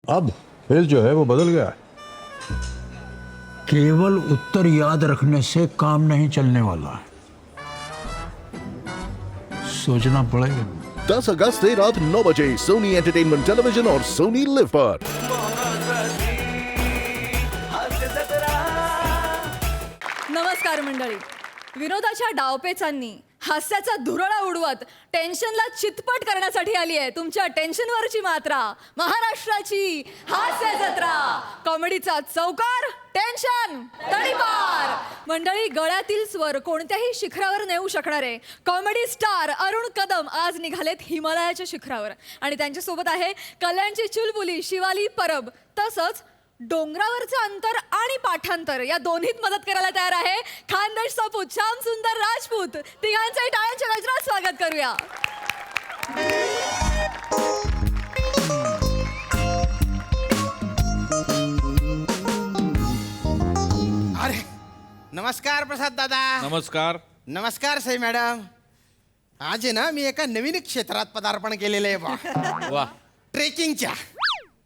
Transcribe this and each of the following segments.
अब फेस जो है वो बदल गया है। केवल उत्तर याद रखने से काम नहीं चलने वाला है, सोचना पड़ेगा। 10 अगस्त से रात 9 बजे सोनी एंटरटेनमेंट टेलीविजन और सोनी लिव पर। नमस्कार मंडळी. विनोदाच्या डावपेचांनी हास्याचा धुरळा उडवत टेन्शनला चितपट करण्यासाठी आली आहे तुमच्या टेन्शनवरची मात्रा, महाराष्ट्राची हास्य जत्रा. कॉमेडीचा चौकार, टेन्शन तडीपार. मंडळी, गळ्यातील स्वर कोणत्याही शिखरावर नेऊ शकणारे कॉमेडी स्टार अरुण कदम आज निघालेत हिमालयाच्या शिखरावर आणि त्यांच्यासोबत आहे कल्याणची चुलबुली शिवाली परब. तसंच डोंगरावरचं अंतर आणि पाठांतर या दोन्हीत मदत करायला तयार आहे खानदेश सपूत श्याम सुंदर राजपूत. तिघांचंही टाळ्यांच्या गजरात स्वागत करूया. अरे नमस्कार प्रसाद दादा. नमस्कार. नमस्कार सई मॅडम. आज आहे ना मी एका नवीन क्षेत्रात पदार्पण केलेलं आहे बा. वा. ट्रेकिंगच्या.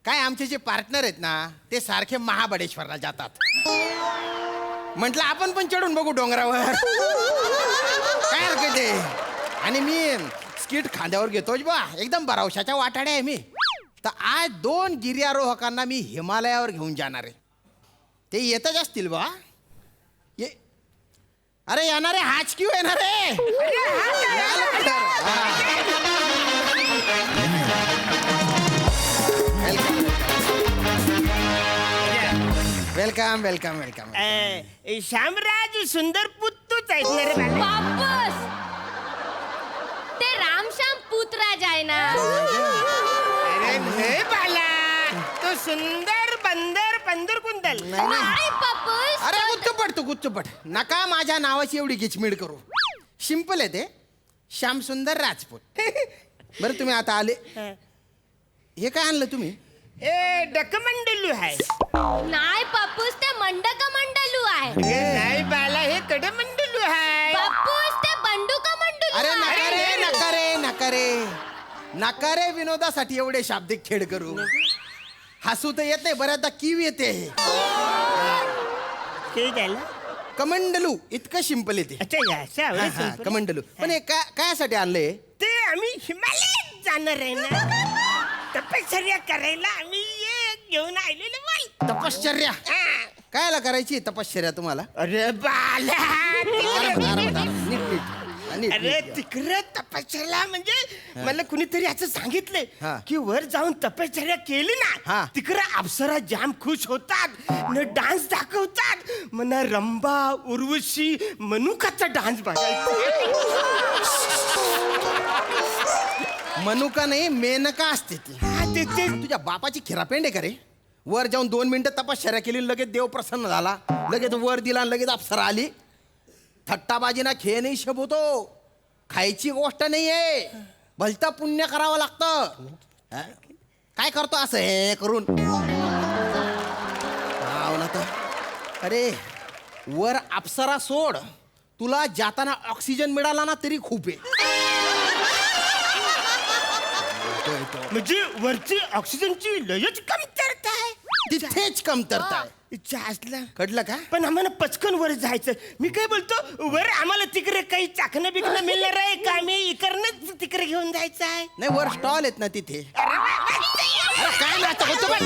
काय आमचे जे पार्टनर आहेत ना ते सारखे महाबळेश्वरला जातात. म्हटलं आपण पण चढून बघू डोंगरावर. काय हरकत आहे. आणि मी स्किट खांद्यावर घेतोच बा. एकदम बरावशाच्या वाटाड्या आहे मी. तर आज 2 गिर्यारोहकांना मी हिमालयावर घेऊन जाणार आहे. ते येतच असतील बा. अरे येणार आहे. हाच क्यू येणार आहे. Welcome welcome welcome. श्यामराज सुंदर पुत्तूच आहेत ना रे बाळा? वापस ते रामश्याम पुतराज आहे ना. अरे नाही बाला, तो सुंदर बंदर पंदर कुंदल. नाही पप्पूस. अरे गुच्चपट तू गुच्चपट. नका माझ्या नावाची एवढी गिचमीड करू. सिंपल आहे ते. श्यामसुंदर राजपूत. बरं तुम्ही आता आले. हे काय आणलं तुम्ही? ए डकमंडलू आहे. नाही पप्पूस, ते मंडक मंडलू आहे. नाही बाला, हे कडमंडलू आहे. पप्पूस, ते बंडूका मंडलू अरे आहे. नका रे नका रे नका रे नका रे विनोदासाठी एवढे शाब्दिक खेळ करू. हसू तर येते बऱ्याचदा कीव येते. ते झालं. कमंडलू इतकं सिंपल येते. अच्छा या असं आवडत simple. कमंडलू. पण हे कायसाठी आणलंय? ते आम्ही हिमालयात जाणार आहे ना, तपश्चर्या करायला आम्ही घेऊन आलेले बाल. तपश्चर्या कायला करायची तपश्चर्या तुम्हाला? अरे बाला, नीट अरे तिकडे तपश्चर्या म्हणजे मला कुणीतरी असं सांगितलंय हा. की वर जाऊन तपश्चर्या केली हा. ना तिकडे अप्सरा जाम खुश होतात न डान्स दाखवतात. म्हणा रंभा उर्वशी मनुकाचा डान्स बघायचा. मनुका नाही मेनका असते ती. ते तुझ्या बापाची खिरापेंड आहे का रे? वर जाऊन 2 मिनिटं तपश्चर्या केली, लगेच देव प्रसन्न झाला, लगेच वर दिला आणि लगेच अप्सरा आली. थट्टाबाजीना खेळ नाही शब होतो. खायची गोष्ट नाहीये. भलतं पुण्य करावं लागतं. काय करतो असं हे करून? हाव ना तर. अरे वर अप्सरा सोड, तुला जाताना ऑक्सिजन मिळाला ना तरी खूप आहे. म्हणजे वरची ऑक्सिजनची लयच कमतरता आहे. तिथेच कमतरता आहे. इच्छा असला कळलं का? पण आम्हाला पचकन वर जायचं. मी काय बोलतो, वर आम्हाला तिकडे काही चाकणं बिकणं मिळणार आहे का? आम्ही इकडनंच तिकडे घेऊन जायचं आहे. नाही वर स्टॉल आहेत ना तिथे. अरे काय नाटक होतं बा?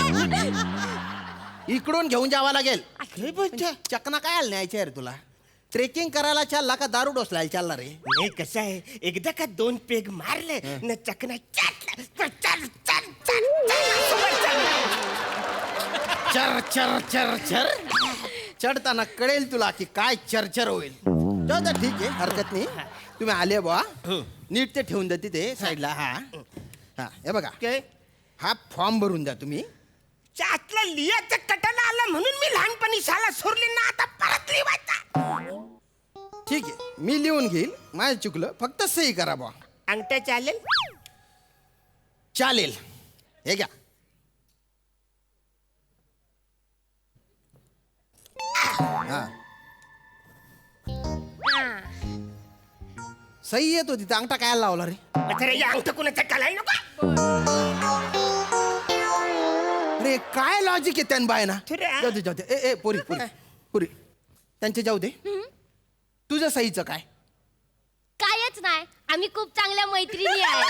इकडून घेऊन जावं लागेल. काय बोलतो? चकना काय न्यायचे रे तुला? ट्रेकिंग करायला चालला का दारू डोसलायला चालला रे? नाही कसं आहे, एकदा का 2 पेग मारले न चकना चर चर चर चर. चढताना कळेल तुला की काय चरचर होईल. जाऊ तर ठीक आहे, हरकत नाही. तुम्ही आले बुवा, नीट ते ठेवून द्या तिथे साईडला. हा हा हे बघा, काय हा फॉर्म भरून द्या तुम्ही. आतला लिहायचं कटाला आला म्हणून मी लहानपणी शाळा सोडली ना, आता परत लिहायचा. ठीक आहे, मी लिहून घेईल. माझं चुकलं, फक्त सही करा बुवा. अंगठा चालेल? चालेल. हे घ्या. हा सही येत होती, तर अंगठा काय लावला रे? अंगठा कोणाचा घालायला नको. अरे काय लॉजिक आहे त्यान बाय ना थोडं, हा. जाऊ दे ए पोरी पोरी पोरी त्यांचे जाऊ दे तुझं सईचं काय कायच नाही आम्ही खूप चांगल्या मैत्रिणी आहे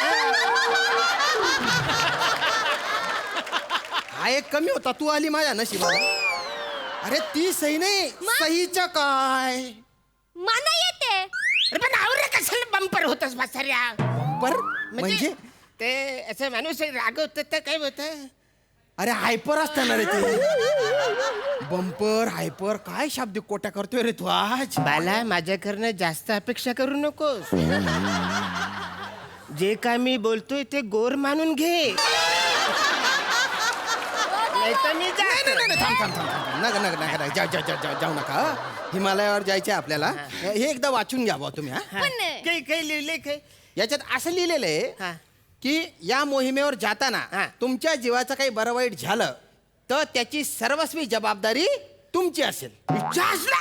हा एक कमी होता तू आली माझ्या नशिबाला अरे ती सई नाही सईचं काय मला येते अरे पण आवरे कशाला बंपर होतस म्हाताऱ्या पर म्हणजे ते असं माणूस रागवत तर काय होत अरे हायपर असताना रे ते बंपर हायपर काय शाब्दिक कोट्या करतोय रे तू आज बाला माझ्याकडनं जास्त अपेक्षा करू नकोस जे काय मी बोलतोय ते गोर मानून घे नाहीतर मी जातो. नाही, थांब नका जाऊ नका हं. हिमालयावर जायचे आपल्याला हे एकदा वाचून घ्या बुवा तुम्ही हा हा. पण काही लिहिले काही याच्यात असं लिहिलेलं हा. आहे की या मोहिमेवर जाताना हा. तुमच्या जीवाचं काही बरं वाईट झालं तर त्याची सर्वस्वी जबाबदारी तुमची असेल जासला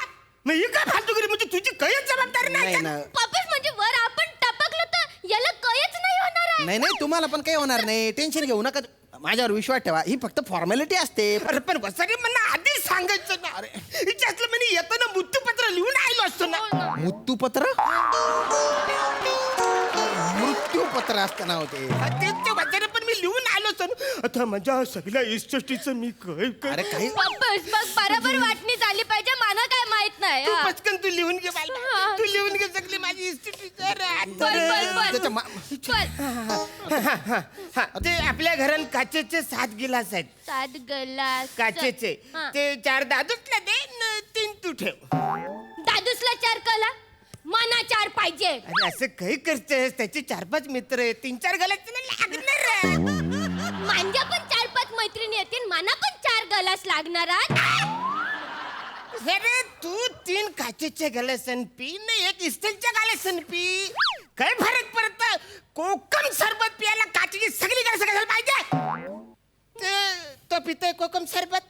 मग ही काय फालतूगिरी म्हणजे तुझी काहीच जबाबदारी नाही नाही ना पप्पूस म्हणजे वर आपण टपकलो तर याला कळच नाही होणार आहे नाही तुम्हाला पण काही होणार नाही टेन्शन घेऊ नका माझ्यावर विश्वास ठेवा ही फक्त फॉर्मॅलिटी असते अरे पण वसारी मला आधीच सांगायचं ना अरे हिच्यातलं मी येताना मृत्यूपत्र लिहून आलो असतो ना मृत्यूपत्र मृत्यूपत्र असताना होते तेच वसारे पण मी लिहून आलो असतो ना. आता माझ्या सगळ्या इष्टटीचं मी काय अरे काही पप्पूस मग बरोबर वाटणी झाली पाहिजे मला काय माहित नाही तू हा. पटकन तू लिहून घे बाला. हा. तू लिहून घे सगळी माझी इष्टटी त्याच्या मा- ते आपल्या घरात काचेचे 7 गिलास आहेत 7 ग्लास काचेचे हा. ते 4 दादूतला दे न 3 तू ठेव दादूसला 4 कला मना 4 पाहिजे अरे असं काही करतेस त्याचे 4-5 मित्र आहेत 3-4 गलास लागणार माझ्या पण 4-5 मैत्रिणी येतील मना पण 4 ग्लास लागणार आहेत. अरे तू 3 काचेचे गलासन पी न 1 स्टीलच्या गलासन पी काय फरक पडत कोकम सरबत पियाला काचेची सगळी गलास कशाला पाहिजे तो पितोय कोकम सरबत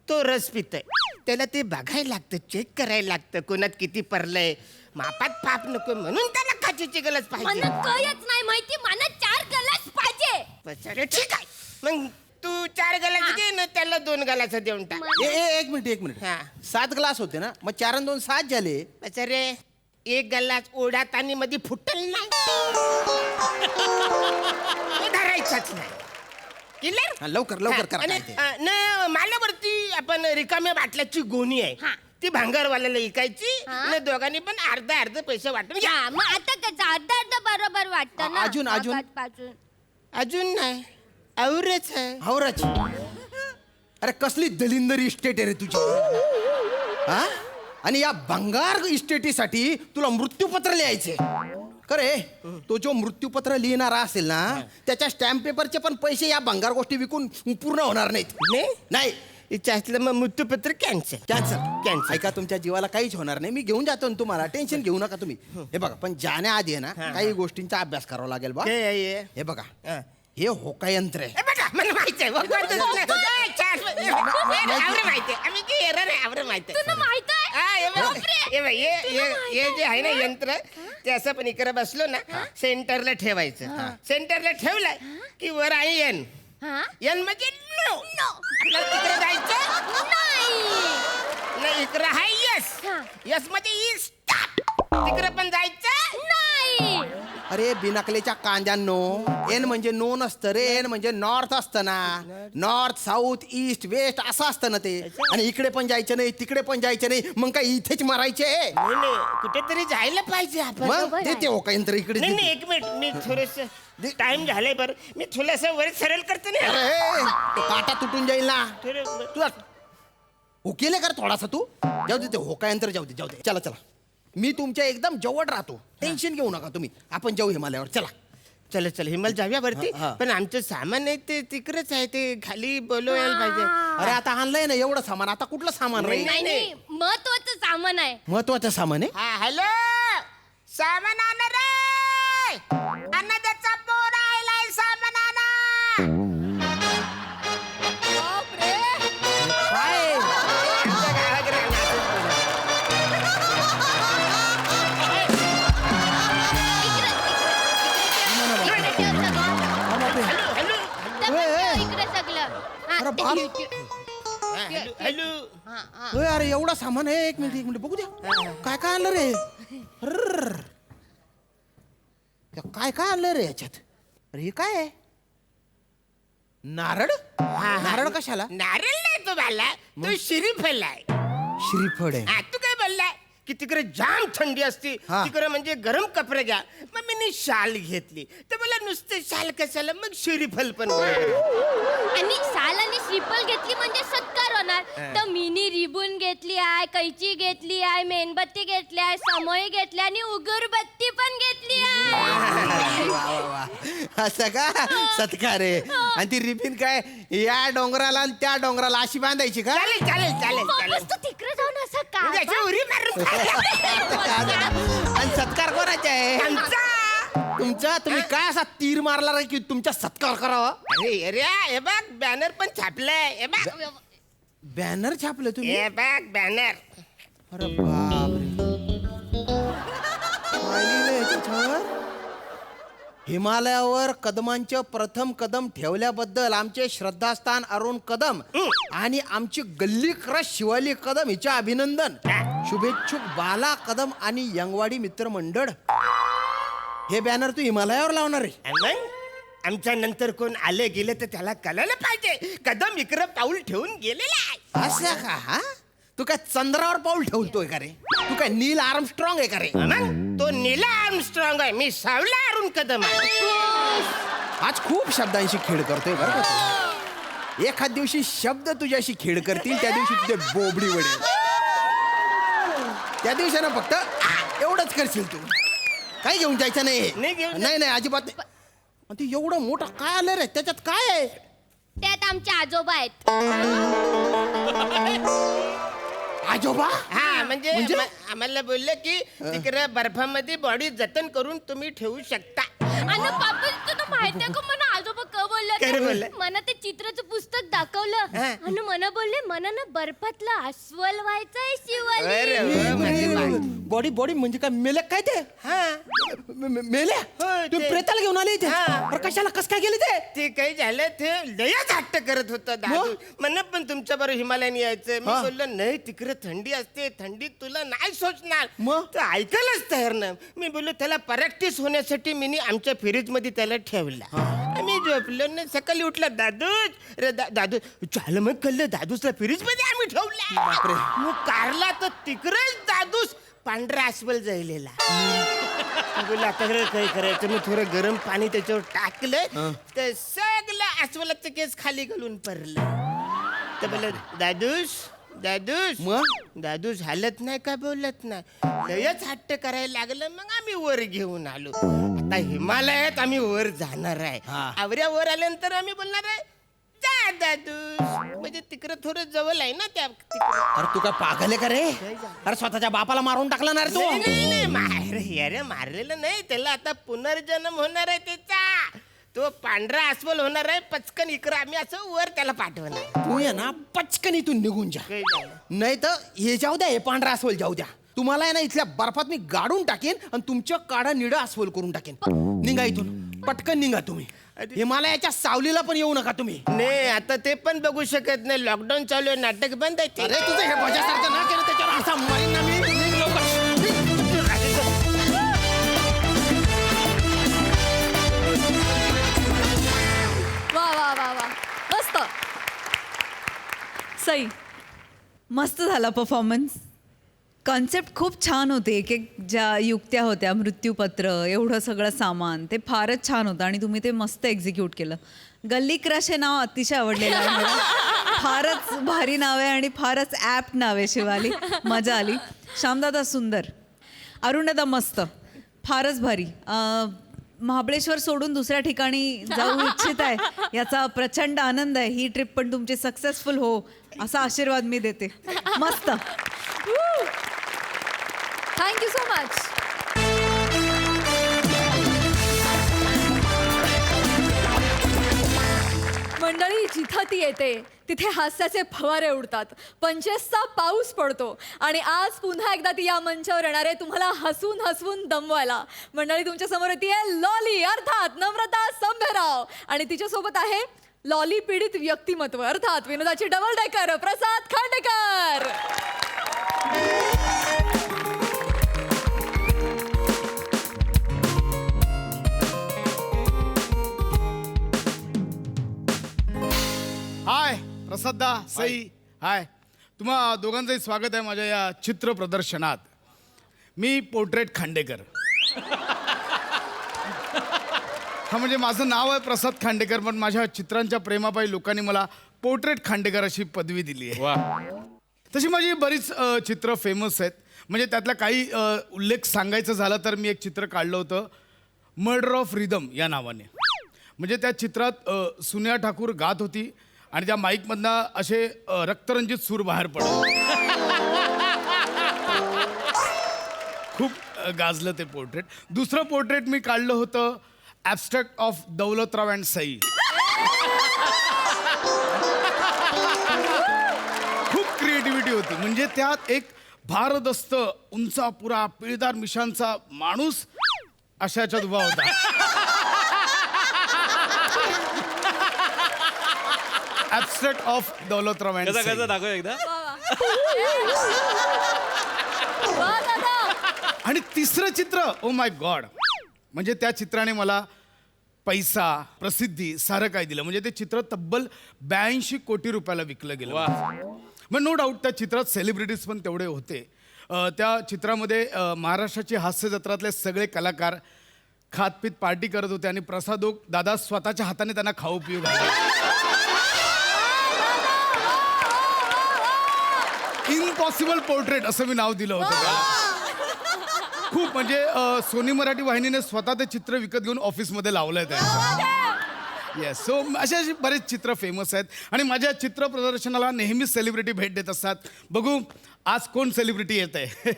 तो रस पितोय त्याला ते बघायला लागतं चेक करायला लागतं कोणात किती पडलंय मापात पाप नको म्हणून त्याला काचेची गलास पाहिजे मला कळच नाही माहिती मला 4 ग्लास पाहिजे अरे ठीक आहे मग तू 4 गलास घे ना त्याला 2 गलास देऊन टाक एक मिनिट हा. 7 ग्लास होते ना मग 4 आणि 2 7 झाले अरे 1 गलास ओढ्यात आणि मध्ये फुटल नाही तो धरायचाच नाही Clear? हा, लवकर करा आणि, काय ते. न माल्यावरती आपण रिकाम्या बाटल्याची गोणी आहे हा. ती भांगारवाल्याला विकायची हा. न दोघांनी पण अर्धा पैसे वाटून घ्या हा, मग आता कसं अर्धा बरोबर वाटतं ना अजून. आकाशपासून. अजून नाही आवरेच आहे हावराची अरे कसली दलिंदर इस्टेट आहे रे तुझी हा आणि या भंगार इस्टेटीसाठी तुला मृत्यूपत्र लिहायचे खरे तो जो मृत्यूपत्र लिहिणारा असेल ना त्याच्या स्टॅम्प पेपरचे पण पैसे या भंगार गोष्टी विकून पूर्ण होणार नाहीत नाही इच्छा असलं मग मृत्यूपत्र कॅन्सल कॅन्सल ऐका तुमच्या जीवाला काहीच होणार नाही मी घेऊन जातो ना तुम्हाला टेन्शन घेऊ नका तुम्ही हे बघा पण जाण्याआधी आहे ना काही गोष्टींचा अभ्यास करावा लागेल बा हे बघा हे होका यंत्र आहे मला माहिती आहे माहिती आहे आम्ही काही एरर आहे आवरे माहिती तुला माहित आहे हे जे आहे ना यंत्र ते असं पण इकडे बसलो ना सेंटरला ठेवायचं सेंटरला ठेवलंय की वर आहे एन हा? एन म्हणजे नो आपल्याला तिकडे जायचं नाही इकडे आहे यस हा. यस म्हणजे स्टॉप तिकडे पण जायचं नाही अरे बिनाकलेच्या कांद्यांनो एन म्हणजे नो नसतं रे एन म्हणजे नॉर्थ असतं ना नॉर्थ साऊथ ईस्ट वेस्ट असं असतं ना ते आणि इकडे पण जायचं नाही तिकडे पण जायचं नाही मग काय इथेच मारायचे नाही कुठेतरी जायला पाहिजे आपण मग देते हो का यंत्र इकडे नाही देते. नाही एक मिनिट मी थोडस टाइम झालाय बरं मी थोडस वर सरळ करतो ना अरे तो काटा तुटून जाईल ना थोडं तुला हुकेले कर थोडासा तू जाऊ दे ते होका यंत्र जाऊ दे चला मी तुमच्या एकदम जवळ राहतो टेन्शन घेऊ नका तुम्ही आपण जाऊ हिमालयावर चला चल हिमाल जाऊया वरती हा, हा. पण आमचं सामान आहे ते तिकडेच आहे ते खाली बोलवायला पाहिजे अरे आता आणलंय ना एवढं सामान आता कुठलं सामान राहील नाही नाही महत्वाचं सामान आहे महत्वाचं सामान आहे हा हॅलो सामान आणा रे अन्नदाचा पोर आलाय सामान आणा बापरे. काय आमच्या गावाकडे इकडे ठेव सगळं. हॅलो इकडे सगळं हा, अरे ते हॅलो होय, अरे एवढा सामान आहे. एक मिनिट बघू द्या. काय काय आणलं रे? अर्र. काय काय आणलं रे याच्यात? अरे हे काय आहे? नारळ? नारळ कशाला? नारळ नाही तो बाला, तो श्रीफळ आहे. श्रीफळ आहे. हा, तू काय बोललाय की तिकडे जाम थंडी असते, हा. तिकडे म्हणजे गरम कपडे घ्या. मग मी शाल घेतली तर मला नुसतं शाल कशाला, मग श्रीफळ पण बरोबर. आणि शाल आणि श्रीफळ घेतली म्हणजे सत्कार होणार. तर मिनी रिबून घेतली आहे, कैची घेतली आहे, मेणबत्ती घेतली आहे, समोई घेतली आणि उगरबत्ती पण घेतली आहे. वा, वा, वा. असं का सत्कार आहे. आणि ती रिबीन काय या डोंगराला आणि त्या डोंगराला अशी बांधायची का? चालेल चालेल चालेल चालेल. वापस तू तिकडे जाऊन असं का उगाच उरी मारून आणि सत्कार कोणाचा आहे? आमचा. तुमचा. तुम्ही काय असा तीर मारला रे की तुमचा सत्कार करावा? अरे अरे हे बघ बॅनर पण छापलंय. हे बघ बॅनर छापलं तुम्ही? हे बघ बॅनर. अरे बापरे. काय लिहिलंय याच्यावर? हिमालयावर कदमांचे प्रथम कदम ठेवल्याबद्दल आमचे श्रद्धास्थान अरुण कदम आणि आमची गल्ली क्रश शिवाली कदम हिचे अभिनंदन. शुभेच्छुक बाला कदम आणि यंगवाडी मित्र मंडळ. हे बॅनर तू हिमालयावर लावणार आहे? मग आमच्या नंतर कोण आले गेले तर त्याला कळलं पाहिजे कदम इकडं पाऊल ठेवून गेलेला आहे. असं का? हा, तू काय चंद्रावर पाऊल ठेवतोय का रे? तू काय नील आर्मस्ट्रॉंग आहे का रे? मग तो नीला आर्मस्ट्रॉंग आहे, मी सावला अरुण कदम आहे. आज खूप शब्दांशी खेळ करतोय बरं का तू. एखाद दिवशी शब्द तुझ्याशी खेळ करतील, त्या दिवशी तुझे बोबडी वडेल. त्या दिवशी ना फक्त एवढंच करशील तू. काही घेऊन जायचं नाही नाही. घेऊन नाही नाही अजिबात नाही. आणि ते एवढं मोठं काय आलं रे? त्याच्यात काय आहे? त्यात आमचे आजोबा आहेत. आजोबा? हा म्हणजे आम्हाला बोललं की तिकडे बर्फामध्ये बॉडी जतन करून तुम्ही ठेवू शकता. आणि पापा तुला माहितीये का मला आजोबा काय बोलले बोलले? मला ते चित्राचं पुस्तक दाखवलं आणि मला बोलले मला ना बर्फातला अस्वल व्हायचंय अरे शिवाली. वा, माझे बाई. बॉडी बॉडी म्हणजे काय मेले काय ते? हा मेल्या? होय, तू ते- प्रेताला घेऊन आले इथे? हा. अरे कशाला कस काय गेले ते? ते काही झालं ते लयच हट्ट करत होता दादू. म्हणणं पण तुमच्या बरोबर हिमालयाने यायचं. मी हा. बोललो नाही तिकडे थंडी असते, थंडीत तुला नाही सोचणार. मग? तो ऐकायलाच तयार नाही. मी बोललो त्याला प्रॅक्टिस होण्यासाठी मी आमच्या फ्रीज मध्ये त्याला ठेवला. आम्ही झोपलो ना, सकाळी उठला दादूच रे दादू झालं मग कळलं दादूसला फ्रीज मध्ये आम्ही ठेवला. मग कारला तर तिकडेच दादूस पांढरा अस्वल जायलेला. बोला आता काय करायचं, मी थोडं गरम पाणी त्याच्यावर टाकलं तर सगळं अस्वलाचं केस खाली घालून पडलं. तर बोल दादूस दादूस मग? दादूस हालत नाही का बोलत नाही. लयच हट्ट करायला लागलं. मग आम्ही वर घेऊन आलो. आता हिमालयात आम्ही वर जाणार आहे. हा. आवऱ्या वर आल्यानंतर आम्ही बोलणार आहे जा दादूस, म्हणजे तिकडं थोडं जवळ आहे ना त्या तिकडं. अरे तू काय पागल आहे का रे? अरे स्वतःच्या बापाला मारून टाकला ना रे नाही, तू? नाही, नाही, अरे मारलेलं नाही त्याला. आता पुनर्जन्म होणार आहे त्याचा. तो पांढरा अस्वल होणार आहे. पचकन इकडं आम्ही असं वर त्याला पाठवणार. तू ये ना पचकन इथून निघून जा. काय झालं? नाही तर हे जाऊ द्या, हे पांढरा अस्वल जाऊ द्या. तुम्हाला आहे ना इथल्या बर्फात मी गाडून टाकेन आणि तुमच्या काढा निळा अस्वल करून टाकेन. निघा इथून, पटकन निघा तुम्ही. हिमालयाच्या सावलीला पण येऊ नका तुम्ही. नाही आता ते पण बघू शकत नाही. लॉकडाऊन चालू आहे, नाटक बंद आहे ते. अरे तुझं हे बजासारखं ना केलं त्याच्यावर असा मारीन ना मी. निघ लवकर. वा वा वा वा मस्त. सई. मस्त झाला परफॉर्मन्स. कॉन्सेप्ट खूप छान होते. एक एक ज्या युक्त्या होत्या, मृत्यूपत्र, एवढं सगळं सामान, ते फारच छान होतं आणि तुम्ही ते मस्त एक्झिक्यूट केलं. गल्ली क्रश हे नाव अतिशय आवडलेलं आहे मला. फारच भारी नाव आहे आणि फारच ॲप्ट नाव आहे शिवाली. मजा आली. श्यामदादा सुंदर, अरुणदादा मस्त, फारच भारी. महाबळेश्वर सोडून दुसऱ्या ठिकाणी जाऊ इच्छित आहे याचा प्रचंड आनंद आहे. ही ट्रिप पण तुमची सक्सेसफुल हो असा आशीर्वाद मी देते. मस्त. Thank you so much. मंडळी जिथं ती येते तिथे हास्याचे फवारे उडतात, पंचेसचा पाऊस पडतो आणि आज पुन्हा एकदा ती या मंचावर येणार आहे तुम्हाला हसून हसून दमवायला. मंडळी तुमच्या समोर येते लॉली अर्थात नम्रता संभेराव आणि तिच्यासोबत आहे लॉली पीडित व्यक्तिमत्व अर्थात विनोदाची डबल डेकर प्रसाद खांडेकर. हाय प्रसाददा सई हाय तुम्हा दोघांचंही स्वागत आहे माझ्या या चित्र प्रदर्शनात. मी पोर्ट्रेट खांडेकर. हा म्हणजे माझं नाव आहे प्रसाद खांडेकर, पण माझ्या चित्रांच्या प्रेमापायी लोकांनी मला पोर्ट्रेट खांडेकर अशी पदवी दिली आहे. तशी माझी बरीच चित्र फेमस आहेत. म्हणजे त्यातला काही उल्लेख सांगायचं झाला तर मी एक चित्र काढलं होतं मर्डर ऑफ रिदम या नावाने. म्हणजे त्या चित्रात सुनिया ठाकूर गात होती आणि त्या माईकमधनं असे रक्तरंजित सूर बाहेर पडले. खूप गाजलं ते पोर्ट्रेट. दुसरं पोर्ट्रेट मी काढलं होतं abstract of Daulatrao and Sai. खूप क्रिएटिव्हिटी होती. म्हणजे त्यात एक भारदस्त उंचा पुरा पिळदार मिशांचा माणूस अशाच्यात उभा होता. Abstract of Daulatrao and Sai. दाखव एकदा. वा दादा. आणि तिसरं चित्र ओ माय गॉड, म्हणजे त्या चित्राने मला पैसा प्रसिद्धी सारं काय दिलं. म्हणजे ते चित्र तब्बल 82 कोटी रुपयाला विकलं गेलं. मग नो डाऊट त्या चित्रात सेलिब्रिटीज पण तेवढे होते. त्या चित्रामध्ये महाराष्ट्राची हास्य जत्रातले सगळे कलाकार खातपीत पार्टी करत होते आणि प्रसाद ओक दादा स्वतःच्या हाताने त्यांना खाऊ पिऊ घालले. इम्पॉसिबल पोर्ट्रेट असं मी नाव दिलं होतं त्याला. खूप म्हणजे सोनी मराठी वाहिनीने स्वतः ते चित्र विकत घेऊन ऑफिसमध्ये लावलंय त्यांचं. येस. सो असे बरेच चित्र फेमस आहेत आणि माझ्या चित्र प्रदर्शनाला नेहमीच सेलिब्रिटी भेट देत असतात. बघू आज कोण सेलिब्रिटी येत आहे.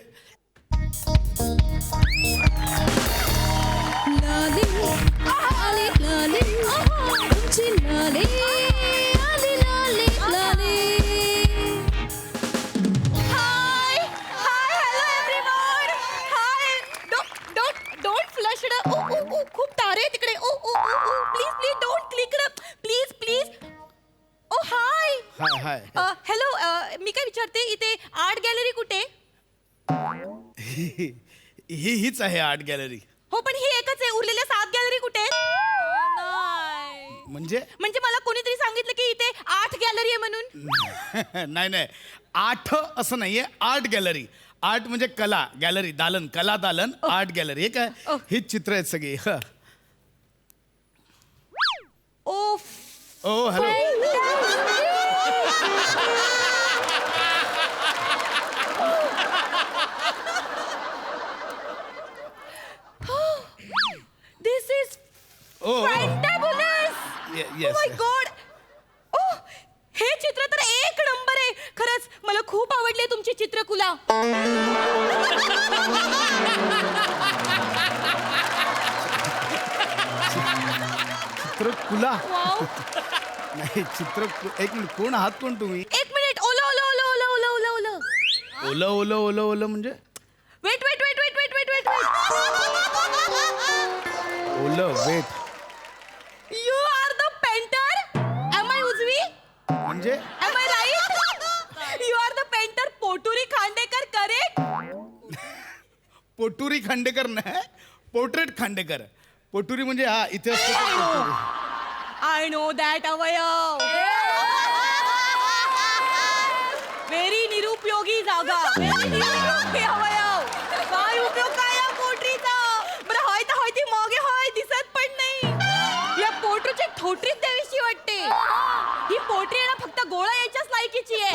खूप तारे आहे तिकडे. Oh oh oh please please don't click please please. Oh hi hi hi. Hello. मी काय विचारते इथे आर्ट गॅलरी कुठे? हीच आहे आर्ट गॅलरी. हो पण ही एकच आहे. उरलेल्या 7 गॅलरी कुठे आहेत? म्हणजे मला कोणीतरी सांगितलं की इथे 8 गॅलरी आहे म्हणून. नाही नाही 8 असं नाहीये. Art gallery. आर्ट म्हणजे कला, गॅलरी दालन, कला दालन, आर्ट गॅलरी. हे काय ही चित्र आहेत सगळी. Oh oh hello. This is fantabulous. Yes. My god. ओ हे चित्र तर एक नंबर आहे. खरंच मला खूप आवडली तुमची चित्रकला. चित्रकुला नाही चित्र. एक मिनिट कोण आहात कोण तुम्ही? एक मिनिट. ओला ओला ओला ओला ओला ओला ओला ओलं ओलं ओलं ओलं म्हणजे wait wait wait wait wait wait wait ओलं wait you are the painter. Am I उजवी? म्हणजे am I right? You are the painter पोटुरी खांडेकर करेक्ट? पोटुरी खांडेकर नाही, पोर्ट्रेट खांडेकर. पोटुरी म्हणजे हा इथे असतो तो पोटुरी. आय नो दॅट अवयव. व्हेरी निरुपयोगी जागा. Very निरुपयोगी अवयव. काय उपयोग काय या पोटरीचा? बरं होय तर होय ती मागे होय दिसत पण नाही. या पोटरीची ठोटरीच द्यावीशी वाटते. ही पोटरी आहे ना फक्त गोळा यायच्याच लायकीची आहे.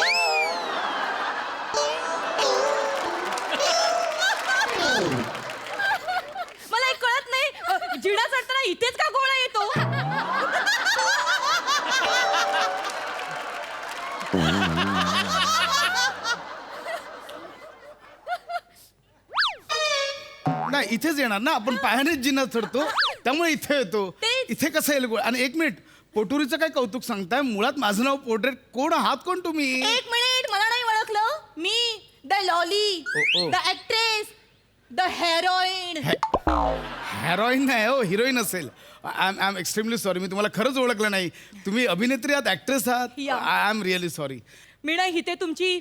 मला एक कळत नाही जिडा चढताना इथेच का गोळा येतो? नाही इथेच येणार ना. आपण पायानेच जिना चढतो त्यामुळे इथे येतो. तेच. इथे कसं येईल गोळ? आणि एक मिनिट पोटुरीचं काय कौतुक सांगताय? मुळात माझं नाव पोर्ट्रेट. कोण आहात कोण तुम्ही? एक मिनिट. मला नाही ओळखलं. मी द लॉली ओ. The actress the heroine. Heroine नाही हो, हिरोईन असेल. आय एम एक्स्ट्रीमली सॉरी, मी तुम्हाला खरंच ओळखलं नाही. तुम्ही अभिनेत्री आहात, ऍक्ट्रेस आहात. या. I am really sorry. मी ना इथे तुमची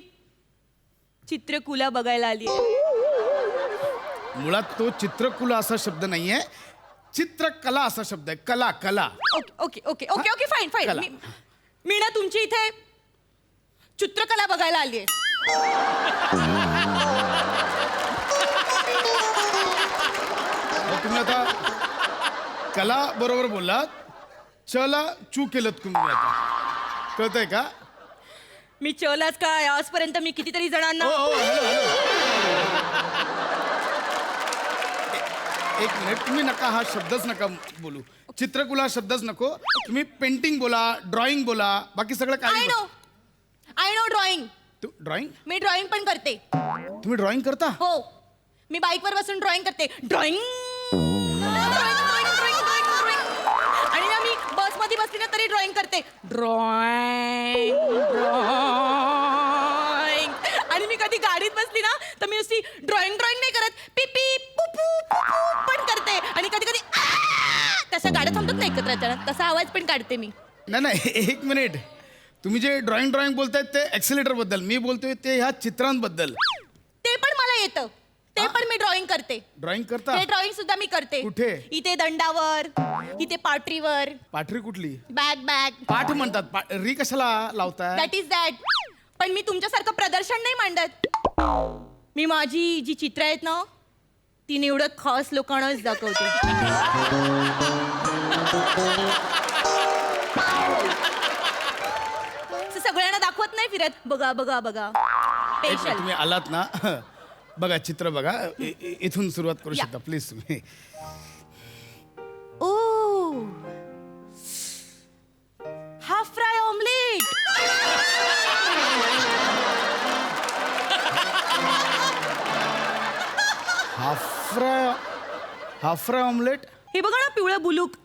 चित्रकुला बघायला आली आहे. मुळात तो चित्रकुला असा शब्द नाहीये, चित्रकला असा शब्द आहे. कला कला. Okay okay okay okay okay fine fine. कला. मी ना तुमची इथे चित्रकला बघायला आली आहे. तुम्ही आता कला बरोबर बोललात, चला चू केलं तुम्ही आता. कळतंय का? मी चलाच काय आजपर्यंत मी कितीतरी जणांना हो, हो, हॅलो, हॅलो. एक मिनिट, तुम्ही नका हा शब्दच नका बोलू. चित्रकुला शब्दच नको. तुम्ही पेंटिंग बोला, ड्रॉइंग बोला, बाकी सगळं आय काय. No drawing. ड्रॉइंग? मी ड्रॉइंग पण करते. तुम्ही ड्रॉइंग करता? हो, मी बाईकवर बसून ड्रॉइंग करते. ड्रॉइंग आणि ना मी बसमध्ये बसली ना तरी ड्रॉइंग करते. ड्रॉइंग आणि मी कधी गाडीत बसली ना तर मी नुसती ड्रॉइंग नाही करत, पिपी पुपू पण करते. आणि कधी कधी तशा गाड्या थांबतात ना एकत्र, तसा आवाज पण काढते मी. नाही, एक मिनिट. तुम्ही जे ड्रॉइंग बोलतायत ते ऍक्सिलेटर बद्दल, मी बोलतोय ते ह्या चित्रांबद्दल. ते पण मला येतं, ते पण मी ड्रॉइंग करते. ड्रॉइंग करता? ते ड्रॉइंग सुद्धा मी करते. कुठे? इथे दंडावर, इथे पाटरीवर. पाठरी कुठली? बॅग पाठ म्हणतात. री कशाला लावताय? That is that. पण मी तुमच्यासारखं प्रदर्शन नाही मांडत. मी माझी जी चित्र आहेत ना ती निवडक खास लोकांनाच दाखवते. सगळ्यांना दाखवत नाही फिरत. बघा बघा बघा एक स्पेशल. मिनिट, तुम्ही आलात ना, बघा चित्र बघा. इथून सुरुवात करू या. शकता प्लीज तुम्ही. Oh, half fry omelette. Half fry omelette. हे बघा ना पिवळं बुलूक.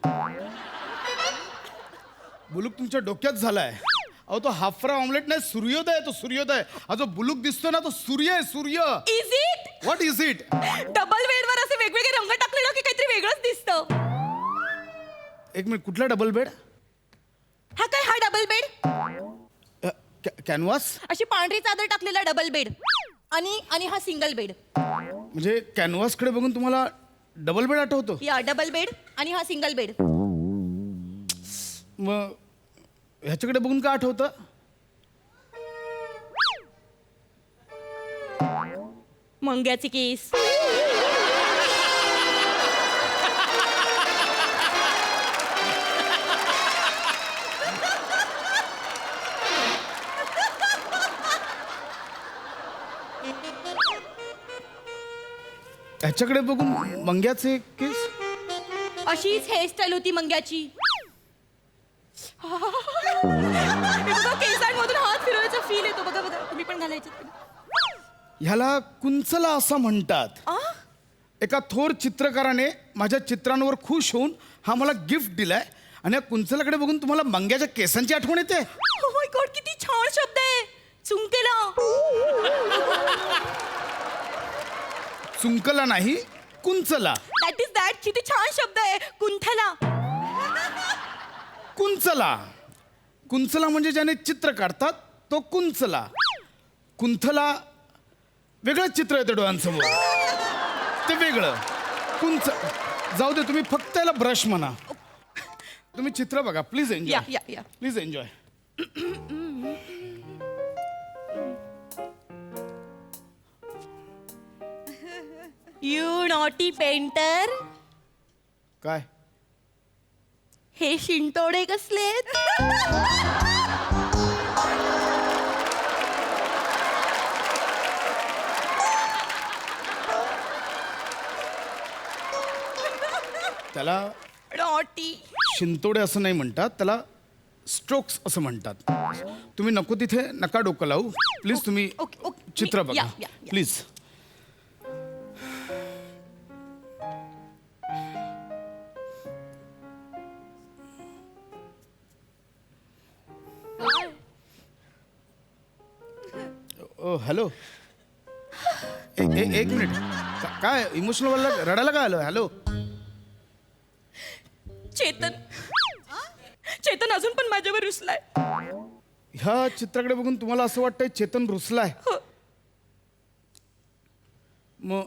बुलूक तुमच्या डोक्यात झालाय. अहो तो हाफ फ्राय ऑमलेट नाही, सूर्योदय. तो सूर्योदय. हा जो बुलूक दिसतो ना तो सूर्य आहे, सूर्य. Is it? What is it? Double बेडवर असे वेगवेगळे रंग टाकले ना की काहीतरी वेगळंच दिसतं. एक मिनिट, कुठला डबल बेड? हा काय, हा डबल बेड? कॅनव्हास? अशी पांढरी चादर टाकलेला डबल बेड आणि हा सिंगल बेड. म्हणजे कॅनव्हास कडे बघून तुम्हाला डबल बेड आठवतो? या डबल बेड आणि हा सिंगल बेड. मग ह्याच्याकडे बघून काय आठवतं? मंग्याचे केस. ह्याच्याकडे बघून मंग्याचे केस. अशीच हेअरस्टाईल होती मंग्याची. हे बघा, केसांमधून हात फिरवायचा फील येतो. बघा बघा, तुम्ही पण घालायचे. ह्याला कुंचला असं म्हणतात. एका थोर चित्रकाराने माझ्या चित्रांवर खुश होऊन हा मला गिफ्ट दिलाय. आणि या कुंचलाकडे बघून तुम्हाला मंग्याच्या केसांची आठवण येते? Oh my God, किती छान शब्द आहे. चुंकेला. चुंकला नाही, कुंचला. That is that. किती छान शब्द आहे. कुंठला. कुंचला. कुंचला म्हणजे ज्याने चित्र काढतात तो कुंचला. कुंथला वेगळं चित्र येतं डोळ्यांसमोर, ते वेगळं. जाऊ दे, तुम्ही फक्त याला ब्रश म्हणा. तुम्ही चित्र बघा प्लीज. या एन्जॉय या या. Please enjoy. You naughty painter. काय? हे शिंतोडे कसलेत? त्याला नॉटी. शिंतोडे असं नाही म्हणतात, त्याला स्ट्रोक्स असं म्हणतात. तुम्ही नको तिथे नका डोकं लावू प्लीज. तुम्ही ओके, ओके. चित्र मी- बघा या, या, या. प्लीज. ओ हॅलो, एक मिनिट. काय इमोशनल वाला रडायला काय आलं? हॅलो, चेतन अजून पण माझ्यावर रुसलाय. ह्या चित्राकडे बघून तुम्हाला असं वाटतंय चेतन रुसलाय? हो. मग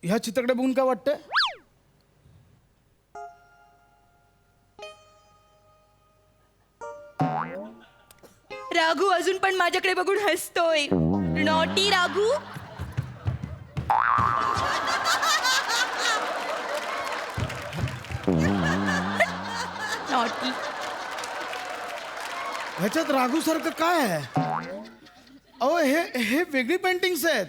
ह्या चित्राकडे बघून काय वाटतंय? राघू अजून पण माझ्याकडे बघून हसतोय. नॉटी राघू. नॉटी. ह्याच्यात राघू सारखं काय आहे? अहो हे वेगळी पेंटिंग्स आहेत.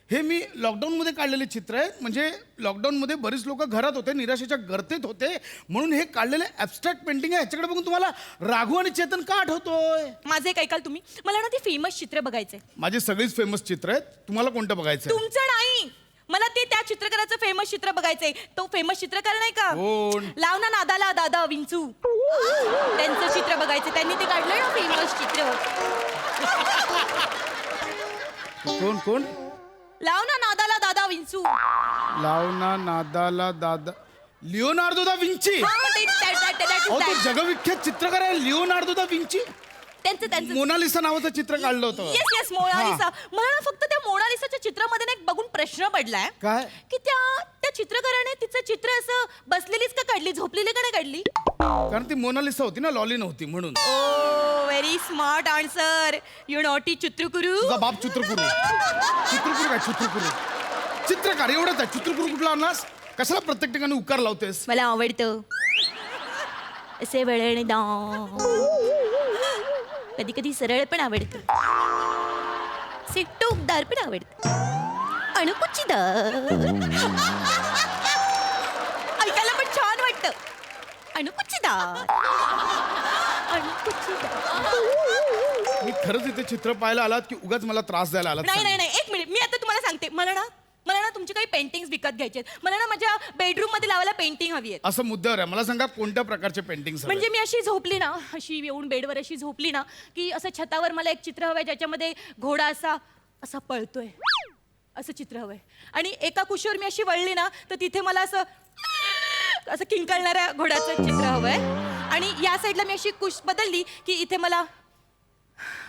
हे मी लॉकडाऊनमध्ये काढलेले चित्र आहेत. म्हणजे लॉकडाऊनमध्ये बरीच लोक घरात होते, निराशेच्या गर्तेत होते, म्हणून हे काढलेले ॲबस्ट्रॅक्ट पेंटिंग आहे. ह्याच्याकडे बघून तुम्हाला राघू आणि चेतन का आठवतोय? माझे एक ऐकाल तुम्ही? मला ना ते फेमस चित्र बघायचे. माझी सगळीच फेमस चित्र आहेत. तुम्हाला कोणतं बघायचं? तुमचं नाही, मला ते त्या चित्रकाराचं फेमस चित्र बघायचंय. तो फेमस चित्रकार नाही का? कोण? लाव ना नादाला दादा विंचू. त्यांचं चित्र बघायचं. त्यांनी ते काढलंय ना फेमस चित्र. कोण कोण? लाव ना नादाला दादा विंचू. लावना नादाला दादा. Leonardo da Vinci. हा, मग अहो, तो जगविख्यात चित्रकार आहे लिओनार्दो दा विंची. त्यांचं मोनालिसा नावाचं चित्र काढलं होतं. Yes Mona Lisa. मला ना फक्त त्या मोनालिसाच्या चित्रामध्ये ना एक बघून प्रश्न पडलाय. काय? की त्या चित्रकाराने तिचं चित्र असं बसलेलीच का काढली, झोपलेली का नाही काढली? कारण ती मोनालिसा होती ना, लॉली नव्हती म्हणून. Oh very smart answer. You naughty चित्रकुरू. तुझा बाप चित्रकुरू. चित्रकुरू काय? चित्रकुरू चित्रकार एवढंच आहे. चित्रकुरू कुठला आणलास? कशाला प्रत्येक ठिकाणी उकार लावतेस? मला आवडतं असे कधी कधी सरळ पण आवडतं, टोकदार पण आवडतं, अणुकुचीदार. ऐकायला पण छान वाटतं. अणुकुचीदार. मी खरंच इथे चित्र पाहायला आलात की उगाच मला त्रास द्यायला आलात? नाही नाही नाही, एक मिनिट. मी आता तुम्हाला सांगते. मला ना तुमची काही पेंटिंग्स विकत घ्यायचे आहेत. मला ना माझ्या बेडरूम मध्ये लावायला पेंटिंग हवी आहे. असं मुद्द्यावर आहे. मला सांगा कोणत्या प्रकारचे पेंटिंग्स? म्हणजे मी अशी झोपली ना, अशी येऊन बेडवर अशी झोपली ना, की असं छतावर मला एक चित्र हवंय ज्याच्यामध्ये घोडा असा पळतोय, असं चित्र हवंय. आणि एका कुशीवर मी अशी वळली ना, तर तिथे मला असं किंकाळणाऱ्या घोड्याचं चित्र हवंय. आणि या साईडला मी अशी कुश बदलली की इथे मला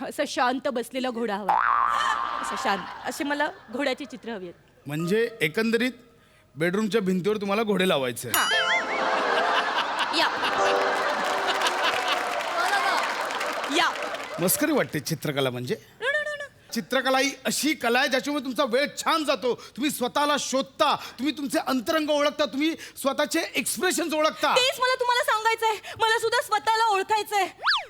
असं शांत बसलेला घोडा हवा. असं शांत, असे मला घोड्याची चित्र हवी आहेत. म्हणजे एकंदरीत बेडरूमच्या भिंतीवर तुम्हाला घोडे लावायचे? या मस्करी वाटते चित्रकला म्हणजे. चित्रकला ही अशी कला आहे ज्याच्यामुळे तुमचा वेळ छान जातो. तुम्ही स्वतःला शोधता, तुम्ही तुमचे अंतरंग ओळखता, तुम्ही स्वतःचे एक्सप्रेशन्स ओळखता. तेच मला तुम्हाला सांगायचंय. मला सुद्धा स्वतःला ओळखायचंय,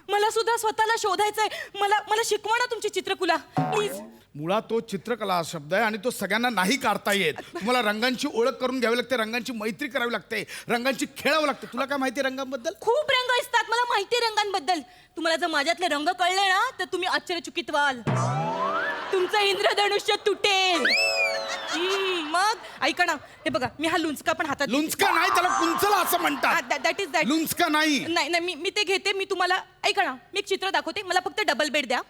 मला सुद्धा स्वतःला शोधायचंय. मला शिकवा ना तुमची चित्रकला प्लीज. मुळात तो चित्रकला हा शब्द आहे आणि तो सगळ्यांना नाही काढता येत. तुम्हाला रंगांची ओळख करून घ्यावी लागते, रंगांची मैत्री करावी लागते, रंगांची खेळावं लागतं. तुला काय माहिती रंगांबद्दल? खूप रंग असतात, मला माहिती आहे रंगांबद्दल. तुम्हाला जर माझ्यातले रंग कळले ना, तर तुम्ही आश्चर्यचकित व्हाल. तुमचं इंद्रधनुष्य तुटेल. मग ऐका ना, हे बघा, मी हा लुंचका पण हातात. लुंचका नाही, त्याला कुंचला असं म्हणतात. That is that. लुंचका नाही. नाही मी ते घेते. मी तुम्हाला ऐका ना, मी एक चित्र दाखवते. मला फक्त डबल बेड द्या.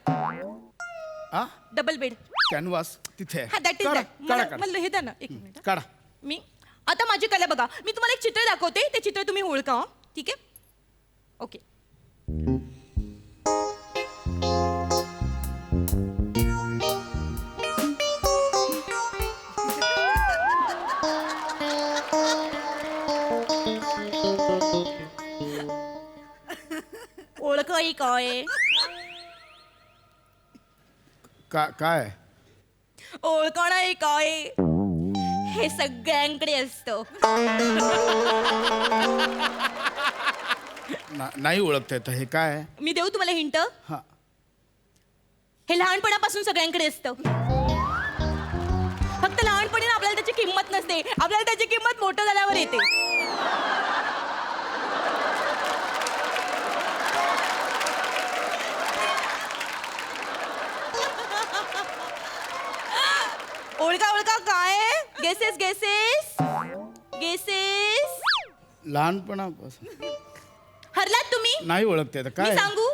डबल बेड कॅनव्हास तिथे हा, दॅट इज काढा, दॅट. काढा, काढा. मला हे द्या ना, एक मिनिट. काढा. मी आता माझी कला बघा. मी तुम्हाला एक चित्र दाखवते, ते चित्र तुम्ही ओळखा. हं? ठीक आहे? ओके. ओळख काय? काय ओळखणं आहे काय? हे सगळ्यांकडे असतं. नाही ओळखता येतं. हे काय? मी देऊ तुम्हाला हिंट? हा. हे लहानपणापासून सगळ्यांकडे असतं. फक्त लहानपणी ना आपल्याला त्याची किंमत नसते, आपल्याला त्याची किंमत मोठं झाल्यावर येते. ओळखा काय? गेसेस. लहानपणापासून हरलात तुम्ही? नाही ओळखता येतं. मी काय? सांगू?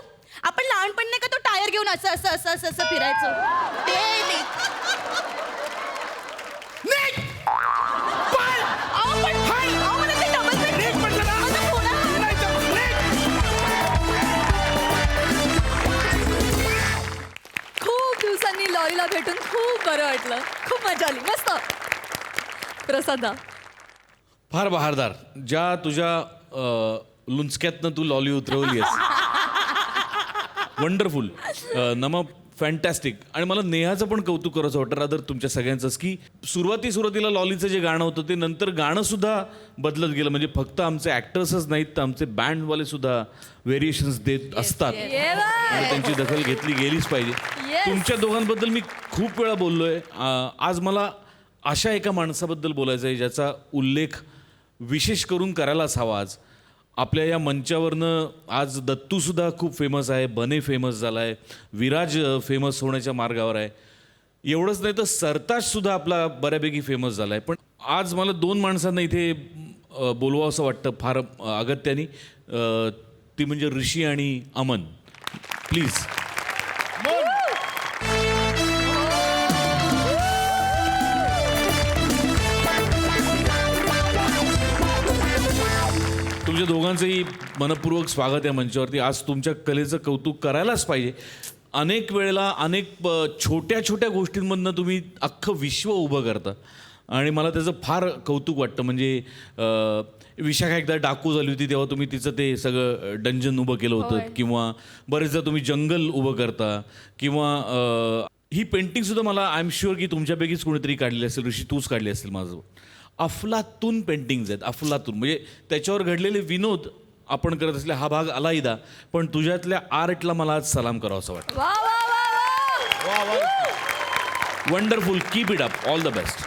आपण लहानपणी नाही का तो टायर घेऊन असं फिरायचो. ते लॉलीला भेटून खूप बरं वाटलं, खूप मजा आली. मस्त. प्रसादा, फार बहारदार. ज्या तुझ्या लुंचक्यातनं तू लॉली उतरवली आहेस, वंडरफुल. नमा फॅन्टॅस्टिक. आणि मला नेहाचं पण कौतुक करायचं वाटतं रादर तुमच्या सगळ्यांचंच, की सुरुवातीला लॉलीचं जे गाणं होतं ते नंतर गाणंसुद्धा बदलत गेलं. म्हणजे फक्त आमचे ॲक्टर्सच नाहीत तर आमचे बँडवाले सुद्धा व्हेरिएशन्स देत असतात आणि त्यांची दखल घेतली गेलीच पाहिजे. तुमच्या दोघांबद्दल मी खूप वेळा बोललो आहे. आज मला अशा एका माणसाबद्दल बोलायचं आहे ज्याचा उल्लेख विशेष करून करायलाच हवा. आज आपल्या या मंचावरनं आज दत्तूसुद्धा खूप फेमस आहे, बने फेमस झाला आहे, विराज फेमस होण्याच्या मार्गावर आहे. एवढंच नाही तर सरताजसुद्धा आपला बऱ्यापैकी फेमस झाला आहे. पण आज मला 2 माणसांना इथे बोलवावं असं वाटतं फार अगत्याने. ती म्हणजे ऋषी आणि अमन. प्लीज. तुमच्या दोघांचंही मनपूर्वक स्वागत आहे मंचावरती. आज तुमच्या कलेचं कौतुक करायलाच पाहिजे. अनेक वेळेला अनेक छोट्या छोट्या गोष्टींमधनं तुम्ही अख्खं विश्व उभं करता आणि मला त्याचं फार कौतुक वाटतं. म्हणजे विशाखा एकदा डाकू झाली होती तेव्हा तुम्ही तिचं ते सगळं डंजन उभं केलं होतं, किंवा बरेचदा तुम्ही जंगल उभं करता, किंवा ही पेंटिंगसुद्धा मला आय एम शुअर की तुमच्यापैकीच कोणीतरी काढली असेल. ऋषी तूच काढली असेल. माझं अफलातून पेंटिंग्ज आहेत, अफलातून. म्हणजे त्याच्यावर घडलेले विनोद आपण करत असले हा भाग अलाहिदा, पण तुझ्यातल्या आर्टला मला आज सलाम करावं असं वाटतं. वा वा वा वा. Wonderful. Keep it up. All the best.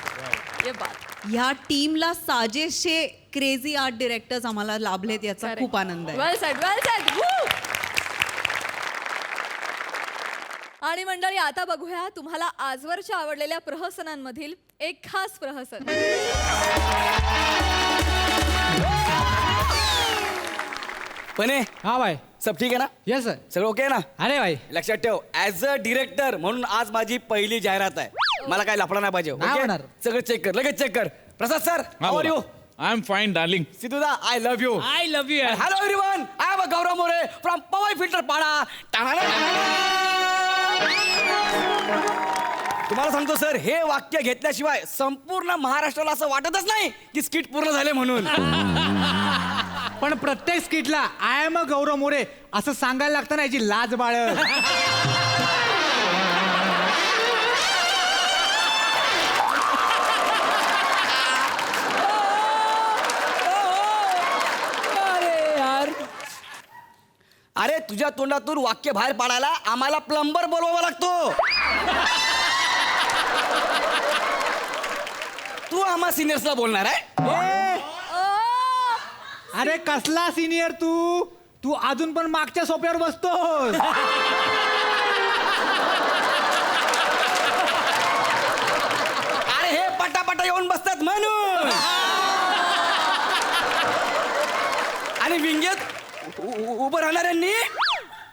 ये बात. ह्या टीमला साजेशे क्रेझी आर्ट डिरेक्टर्स आम्हाला लाभलेत याचा खूप आनंद आहे. वेल सेड, वेल सेड. आणि मंडळी, आता बघूया तुम्हाला आजवरच्या आवडलेल्या प्रहसनांमधील एक खास प्रहसन. पणे, हाँ भाई. सब ठीक आहे ना? Yes sir. सगळं ओके आहे ना? अरे भाई. लक्षात ठेव, ॲज अ डिरेक्टर म्हणून आज माझी पहिली जाहिरात आहे. मला काय लफडा नाही पाहिजे. नाही okay? होणार. सगळं चेक कर, लगेच चेक कर. Prasad sir, how are you? I am fine darling. सिद्धूदा, I love you. I love you. Hello everyone, I am Gaurav More from Powai filter Pada. तुम्हाला सांगतो सर, हे वाक्य घेतल्याशिवाय संपूर्ण महाराष्ट्राला असं वाटतच नाही की स्किट पूर्ण झाले म्हणून. पण प्रत्येक स्किटला आय एम अ गौरव मोरे असं सांगायला लागतं ना, याची लाज बाळ. अरे तुझ्या तोंडातून वाक्य बाहेर पाडायला आम्हाला प्लंबर बोलवावा लागतो. तू आम्हा सिनियर्सला बोलणार आहे? अरे कसला सिनियर तू? तू अजून पण मागच्या सोप्यावर बसतोस. अरे हे पटापटा येऊन बसतात म्हणून. आणि विंगेत उभं राहणाऱ्यांनी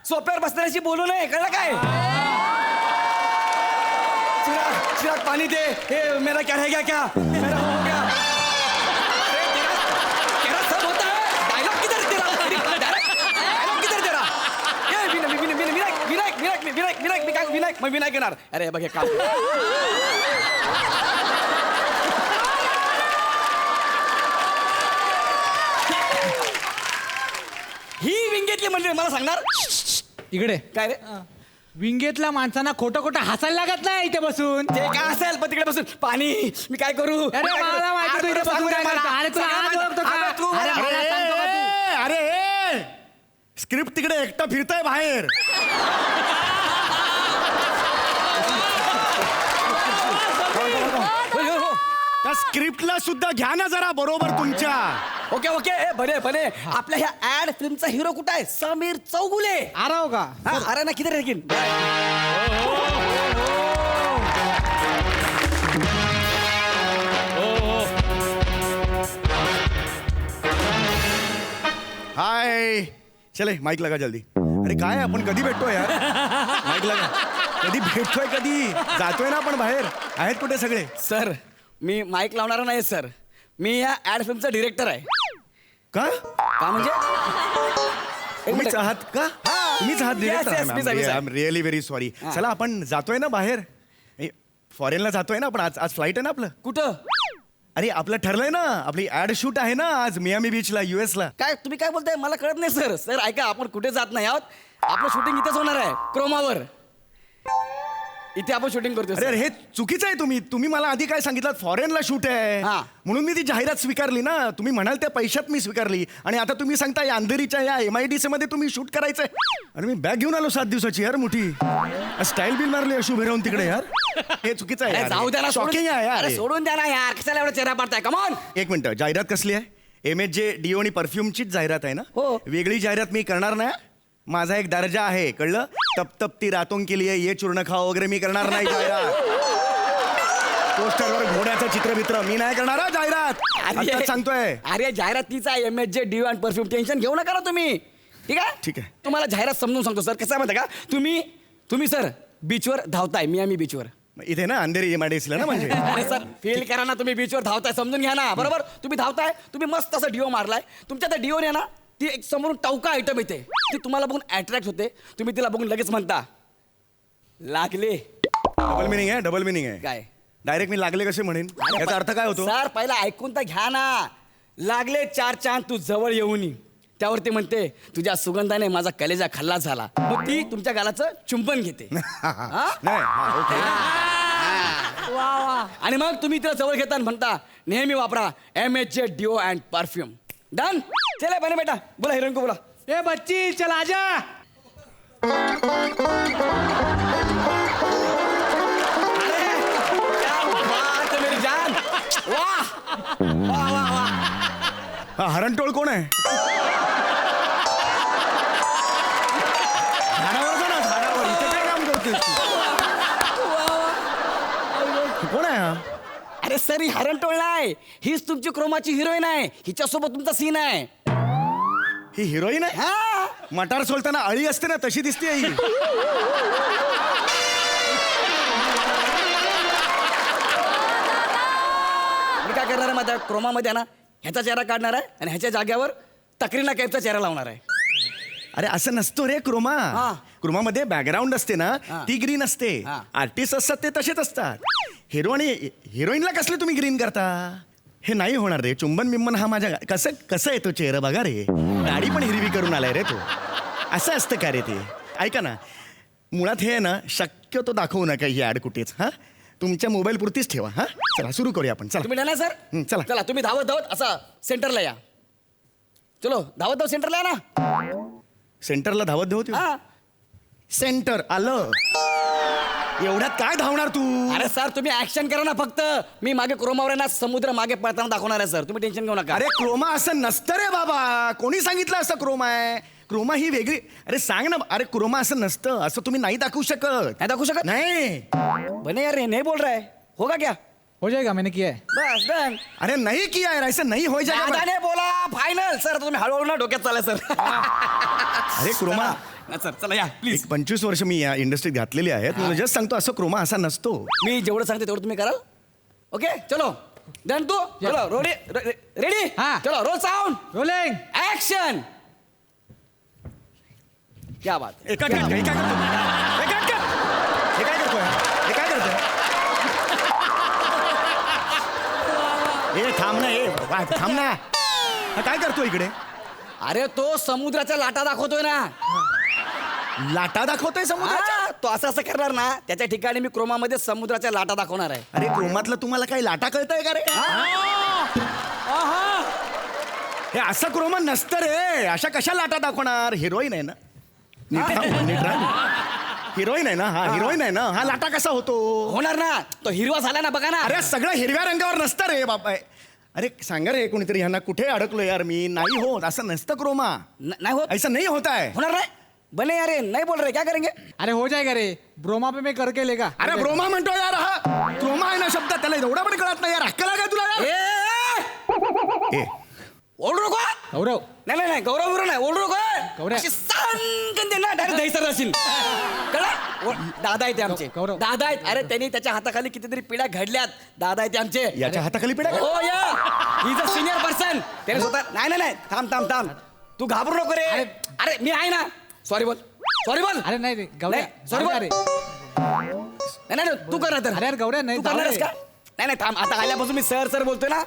सोप्यावर बसणाऱ्याशी बोलू नये, कळलं काय? चिराग पाणी दे. हे मेरा क्या रह गया, क्या मेरा हो गया? तेरा सब होता है. डायलॉग किधर तेरा? डायलॉग किधर तेरा? ये विनायक येणार. अरे बघ हे काम. ही विंगेतली म्हणजे मला सांगणार इकडे काय रे? विंगेतल्या माणसांना खोटं खोटं हसायला लागत नाही इथे बसून. ते काय असेल पण तिकडे बसून पाणी मी काय करू? अरे मला माहिती तू इथे बसून काय करतो. अरे तुला आज ओळखतो का? अरे मला सांगतो का तू? अरे स्क्रिप्ट तिकडे एकटा फिरताय बाहेर. त्या स्क्रिप्टला सुद्धा घ्या ना जरा बरोबर तुमच्या. Okay okay. बरे बरे. आपल्या ह्या ऍड फिल्मचा हिरो कुठं आहे? समीर चौगुले. आ रहा होगा. अरे ना किधर लेकिन? हाय. चले माईक लगा जल्दी. अरे काय आपण कधी भेटतोय यार? माईक लगा. कधी भेटतोय, कधी जातोय ना आपण बाहेर? आहेत कुठे सगळे? सर मी माईक लावणारा नाही सर. मी या ऍड फिल्मचा डिरेक्टर आहे. का म्हणजे तुम्हीच आहात का? तुम्हीच आहात Yes, yes, मीच आहे, मीच डिरेक्टर. आहे. I am really very sorry. चला आपण जातोय ना बाहेर. फॉरेनला जातोय ना आपण, आज फ्लाईट आहे ना आपलं. कुठं अरे आपलं ठरलंय ना, आपली ऍड शूट आहे ना आज मियामी बीचला, US ला. काय तुम्ही काय बोलताय मला कळत नाही सर. सर ऐका, आपण कुठे जात नाही आहोत. आपलं शूटिंग इथेच होणार आहे क्रोमावर. इथे आपण शूटिंग करतो. अरे हे चुकीचं आहे. तुम्ही मला आधी काय सांगितलं, फॉरेनला शूट आहे हा. म्हणून मी ती जाहिरात स्वीकारली ना. तुम्ही म्हणाल त्या पैशात मी स्वीकारली, आणि आता तुम्ही सांगता या अंधेरीच्या या MIDC मध्ये तुम्ही शूट करायचंय. अरे मी बॅग घेऊन आलो 7 दिवसाची यार मोठी. स्टाईल बिल मारली अशी उभे राहून तिकडे यार. हे चुकीचं आहे अरे यार. जाऊ द्या ना, शॉकिंग आहे यार. अरे सोडून द्या ना यार, कशाला एवढा चेहरा पाडताय. कमॉन. एक मिनिट, जाहिरात कसली आहे? MHJ डिओ आणि परफ्यूमचीच जाहिरात आहे ना. हो. वेगळी जाहिरात मी करणार नाही. माझा एक दर्जा आहे, कळलं? तप तपती रातों के लिए ये चूर्ण खाओ वगैरे मी करणार नाही जाहिरात. पोस्टरवर घोड्याचं चित्रमित्र मी नाही करणार हा जाहिरात. आत्ताच सांगतोय. अरे जाहिरात तीच आहे, MHJ डिओ आणि परफ्यूम. टेन्शन घेऊ नका ना तुम्ही. ठीक आहे ठीक आहे. तुम्हाला जाहिरात समजून सांगतो सर. कसं आहे माहिती आहे का, तुम्ही सर बीचवर धावताय, मियामी बीचवर. इथे ना अंधेरी MIDC ला ना म्हणजे. अरे सर फील करा ना, तुम्ही बीचवर धावताय, समजून घ्या ना. बरोबर, तुम्ही धावताय, तुम्ही मस्त असं डिओ मारलाय. तुमच्या त्या डिओने ना ती एक समोरून टवका आयटम येते, ती तुम्हाला बघून अट्रॅक्ट होते. तुम्ही तिला बघून लगेच म्हणता लागले. डबल मिनिंग आहे, डबल मिनिंग आहे. काय डायरेक्ट मी लागले कसे म्हणेन, याचा अर्थ काय होतो? सर पहिला ऐकून तर घ्या ना. लागले 4 चांद तू जवळ येऊन. त्यावरती म्हणते तुझ्या सुगंधाने माझा कलेजा खल्लास झाला. मग ती तुमच्या गालाचं चुंबन घेते. हा? नाही, हा, ओके. आणि मग तुम्ही तिला जवळ घेता आणि म्हणता नेहमी वापरा MHJ deo and perfume. Done. चला बने बेटा, बोला हिरोईन को बोला. ए बच्ची चल आजा. अरे क्या बात है मेरी जान. वाह वाह वाह वाह. हा हरणटोळ कोण आहे? झाडावर जा ना, झाडावर. इथे काय काम करतोय तू? कोण आहे हा? अरे सर ही हरण टोळ नाही, हीच तुमची क्रोमाची हिरोईन आहे. हिच्यासोबत तुमचा सीन आहे. ही हिरोईन आहे? हा. मटार सोलताना अळी असते ना, तशी दिसते ही. मी काय करणार आहे माझ्या क्रोमामध्ये ना, ह्याचा चेहरा काढणार आहे आणि ह्याच्या जाग्यावर तकरीना कैफचा चेहरा लावणार आहे. अरे असं नसतो रे क्रोमा. हा. क्रोमामध्ये बॅकग्राऊंड असते ना, हा. ती ग्रीन असते. हा. आर्टिस्ट असतात ते तसेच असतात. हिरो आणि हिरोईनला कसले तुम्ही ग्रीन करता? हे नाही होणार रे. चुंबन बिंबन हा माझ्या कसं येतो चेहरा बघा रे. गाडी पण हिरवी करून आलाय रे तो. असं असतं का रे ते? ऐका ना, मुळात हे ना शक्यतो दाखवू नका ही ऍड कुठेच. हा, तुमच्या मोबाईल पुरतीच ठेवा. हा, चला सुरू करूया आपण. चला तुम्ही डन सर. चला. चला तुम्ही धावत धावत असा सेंटरला या. चलो धावत धावत सेंटरला या ना. सेंटरला धावत धावत येऊ? हा. सेंटर आलं. एवढ्यात काय धावणार तू? अरे सर तुम्ही ऍक्शन करा ना फक्त. मी मागे क्रोमावर आहे ना, समुद्र मागे पळताना दाखवणार आहे सर. तुम्ही टेन्शन घेऊ नका. अरे क्रोमा असं नसतं रे बाबा. कोणी सांगितलं असं क्रोमा आहे? क्रोमा ही वेगळी. अरे सांग ना. अरे क्रोमा असं नसतं. असं तुम्ही नाही दाखवू शकत. नाही दाखवू शकत. नाही. बने यार ये नहीं बोल रहा है. होगा क्या? हो जाएगा, मैंने किया है. बस डन. अरे नाही किया यार, ऐसा नाही हो जाएगा. दादाने बोला फायनल. सर तुम्ही हळूहळू ना डोक्यात चालय सर. अरे क्रोमा, सर चला या प्लीज. एक 25 वर्ष मी या इंडस्ट्रीत घातलेली आहेत. मला जस्ट सांगतो, असं क्रोमा असा नसतो. मी जेवढं सांगते तेवढं तुम्ही कराल. ओके चलो डन. तू चलो रेडी. हा. चलो रोल साऊंड रोलिंग. ऍक्शन. क्या बात है. हे काय करतोय? हे काय करतोय? हे काय करतोय? हे काय करतोय? हे थांब ना. हे थांब ना. हा काय करतोय इकडे? अरे तो समुद्राच्या लाटा दाखवतोय ना. लाटा दाखवतोय समुद्राच्या? हा, तो असं करणार ना, त्याच्या ठिकाणी मी क्रोमामध्ये समुद्राच्या लाटा दाखवणार आहे. अरे क्रोमातलं तुम्हाला काही लाटा कळतंय का रे? हे असं क्रोमा नसतं रे. अशा कशा लाटा दाखवणार? हिरोईन आहे ना. हिरोईन आहे ना. हा हिरोईन आहे ना. हा लाटा कसा होतो? होणार ना. तो हिरवा झाला ना बघा ना. अरे सगळं हिरव्या रंगावर नसतं रे बाबा. अरे सांगा रे कोणीतरी, ह्यांना कुठे अडकलो यार मी. नाही होत असं नसतं क्रोमा. नाही होत. ऐसा नहीं होता है. होणार नाही. बने यार नहीं बोल रहे, क्या करेंगे? अरे हो जाएगा रे. ब्रोमा पे मैं करके लेगा. अरे ब्रोमा म्हणतो यार. हा क्रोमा आहे ना शब्द, त्याला एवढा पण कळत नाही यार. अक्कल आहे का तुला यार? ए, ओरडू नको. गौरव. नाही नाही नाही गौरव बिरव नाही. ओरडू नको. गौरव. अशी सांगून दे ना डायरेक्ट दहीसर असेल. कळलं? दादा आहेत ते आमचे. गौरव. दादा आहेत. अरे त्यांनी त्याच्या हाताखाली कितीतरी पिढ्या घडल्यात. दादा आहेत ते आमचे. याच्या हाताखाली पिढ्या का? हो या इज अ सिनियर पर्सन. त्याने स्वतः नाही नाही नाही थांब थांब थांब. तू घाबरू नको रे. अरे मी आहे ना. सॉरी बोल. सॉरी बोल. अरे नाही रे गौरव. सॉरी बोल. अरे नाही नाही तू कर ना तर. अरे यार गौऱ्या नाही तू करणारस जाऊ का दे. नाही नाही थांब आता आल्यापासून मी सर बोलतोय ना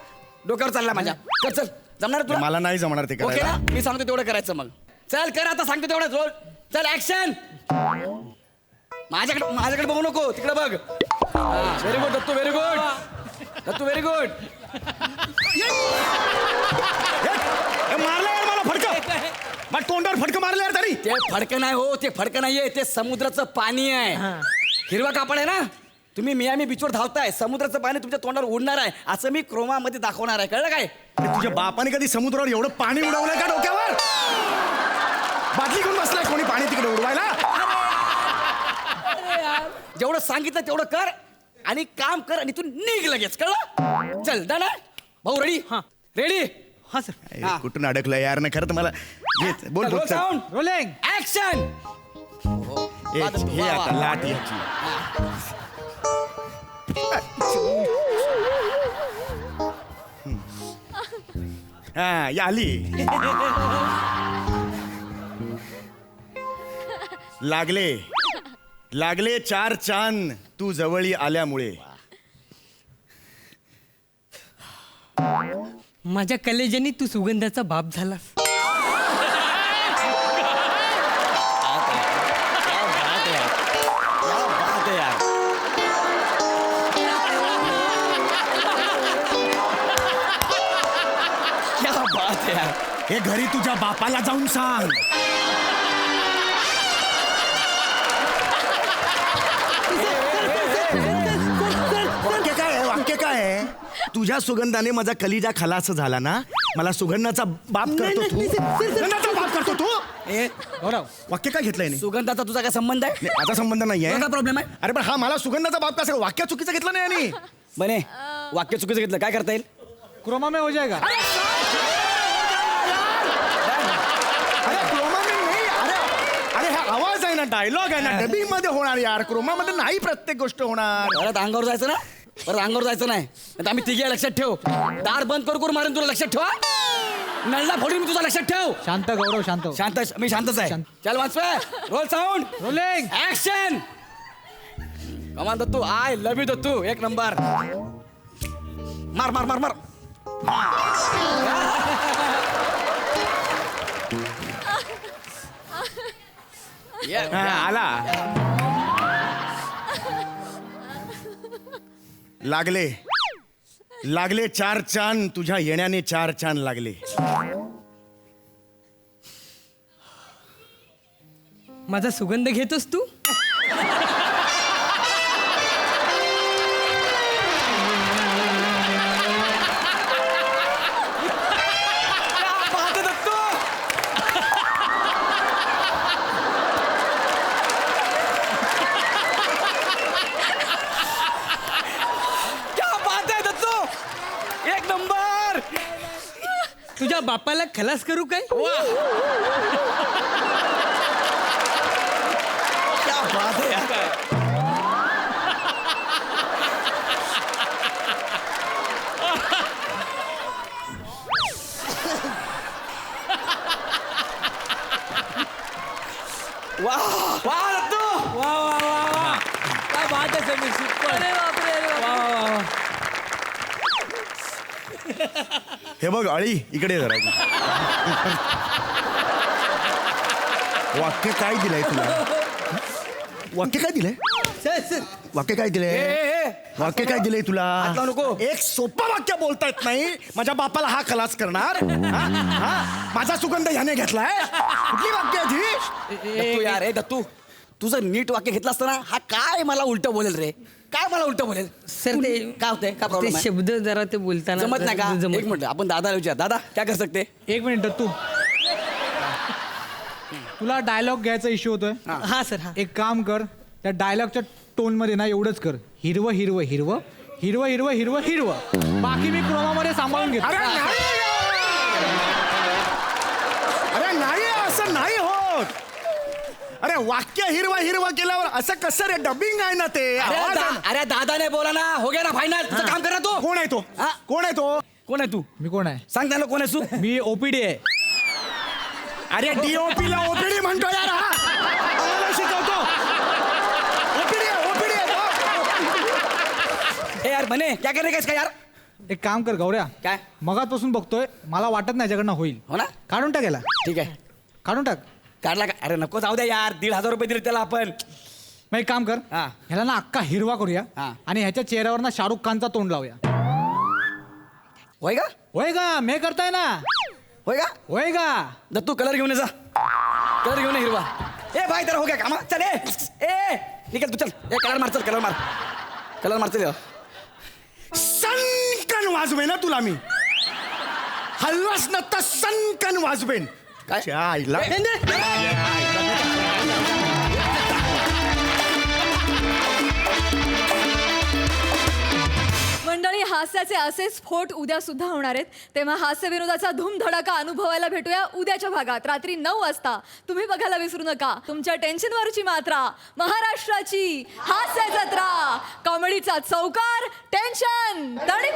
डोक्यावर चालला माझ्या कर चल जमणार तुला मला नाही जमणार ते ओके करायला. ना मी सांगतो तेवढं करायचं मग चल कर आता सांगतो तेवढं रोल चल ऍक्शन माझ्याकडे बघू नको तिकडे बघ very good Dattu very good Dattu very good मारलं यार मला फटकं. मग तोंडावर फटकं मारलं यार तरी. ते फडकं नाही हो ते फडकं नाहीये ते समुद्राचं पाणी आहे हिरवा कापड आहे ना तुम्ही मियामी बीचवर धावताय समुद्राचं पाणी तुमच्या तोंडावर उडणार आहे असं मी क्रोमामध्ये दाखवणार आहे कळलं काय अरे तुझ्या बापाने कधी समुद्रावर एवढं पाणी उडवलंय का डोक्यावर? बाटली घेऊन बसलाय कोणी पाणी तिकडे उडवायला? जेवढं सांगितलं तेवढं कर आणि काम कर आणि तू निघ लगेच कळलं चल डन आहे भाऊ रेडी रेडी हा सर. अरे, कुठून अडकलं यार ना खरं तर मला बोल बोल चल. Sound rolling. ऍक्शन हे आता लाट याची. हा या आली. लागले 4 चांद तू जवळी आल्यामुळे. माझ्या कलेजानी तू सुगंधाचा बाप झालास. हे घरी तुझ्या बापाला जाऊन सांग. वाक्य काय आहे तुझ्या सुगंधाने माझा कलिजा खलास झाला ना मला सुगंधाचा बाप करतो तू. सुगंधाचा बाप करतो तू. गौरव वाक्य काय घेतलंय नाही सुगंधाचा तुझा काय संबंध आहे नाही, माझा संबंध नाहीये. तुझा काय प्रॉब्लेम आहे अरे पण हा मला सुगंधाचा बाप कसा वाक्य चुकीचं घेतलं नाही आणि बने वाक्य चुकीचं घेतलं काय करता येईल क्रोमा में हो जाएगा. अरे क्रोमा में नाही. अरे हा आवाज आहे ना डायलॉग आहे ना डबिंग मध्ये होणार यार क्रोमा मध्ये नाही प्रत्येक गोष्ट होणार. परत अंगावर जायचं ना परत अंगावर जायचं नाही आता आम्ही तिघे लक्षात ठेव दार बंद करू मारेन तुला लक्षात ठेवा नळला फोडून मी तुझा लक्षात ठेव शांत गौरव शांत. शांत मी शांतच आहे शांत. चल वाचतोय रोल साऊंड रोलिंग. ऍक्शन कमान Dattu I love you Dattu एक नंबर मार मार मार मार हा, आला लागले 4 चांद तुझ्या येण्याने 4 चांद लागले. माझा सुगंध घेतोस तू. एक नंबर तुझ्या बापाला खलास करू काय. क्या बात है यार वाह वाह दत्तू वा वा वा वा क्या बात है समीर सुपर. अरे बापरे अरे वा बापरे. वा वा. हे बघ अळी इकडे जरा वाक्य काय दिलंय तुला वाक्य काय दिलंय सर सर वाक्य काय दिलंय वाक्य काय दिलंय तुला हात लावू नको. एक सोपं वाक्य बोलता येत नाही माझ्या बापाला हा खलास करणार हा? हा? माझा सुगंध ह्याने घेतलाय कुठली वाक्य आहे ती? दत्तू यार ए दत्तू तुझं नीट वाक्य घेतलं असतं ना हा काय मला उलट बोलेल रे काय मला उलट बोलेल सर ते काय होतंय काय ते प्रॉब्लेम आहे शब्द जरा ते बोलताना जमत नाही का जमत एक मिनिट आपण दादाला विचार दादा काय कर सकते एक मिनिट तू तुला डायलॉग घ्यायचा इश्यू होतोय. हा सर हा एक काम कर त्या डायलॉगच्या टोन मध्ये ना एवढंच कर हिरवं हिरवं हिरवं हिरवं हिरवं हिरवं हिरवं बाकी मी क्रोमामध्ये सांभाळून घेतो. अरे नाही असं नाही होत. अरे वाक्य हिरवा हिरवा केल्यावर असं कसं रे डबिंग आहे ना ते आवाज आहे ना. अरे दादाने बोला ना हो गया ना फायनल तुझं काम कर ना तू कोण आहे तो हा? कोण आहे तो कोण आहे तू मी कोण आहे सांग त्यांना कोण आहे तू मी ओपीडी आहे. अरे डीओपी ला ओपीडी म्हणतो यार हा. आम्हाला शिकवतो ओपीडी आहे तो. बने क्या करणे काय यार एक काम कर गौऱ्या, काय मगातपासून बघतोय, मला वाटत नाही याच्याकडनं होईल. हो ना काढून टाक याला, ठीक आहे काढून टाक. काढला का अरे नको जाऊ द्या यार 1,500 रुपये दिले त्याला आपण मग एक काम कर, हा. ह्याला ना अख्खा हिरवा करूया हा. आणि ह्याच्या चेहऱ्यावर ना शाहरुख खानचा तोंड लावूया. होय का होय का? मे करताय ना? होय का होय का? दत्तू कलर घेऊन ये जा कलर घेऊन ये हिरवा ए भाई तर हो गया कामा चल ए निकल तू चल कलर मार चल कलर मार चल सनकन वाजवेन ना तुला मी. हलवास ना तर सनकन वाजवेन. काय? च्या आईला. मंडळी, हास्याचे असे स्फोट उद्या सुद्धा होणार आहेत, तेव्हा हास्य विनोदाचा धूमधडाका अनुभवायला भेटूया उद्याच्या भागात रात्री 9 वाजता. तुम्ही बघायला विसरू नका तुमच्या टेन्शनवरची मात्रा, महाराष्ट्राची हास्य जत्रा, कॉमेडीचा चौकार, टेन्शन तडी.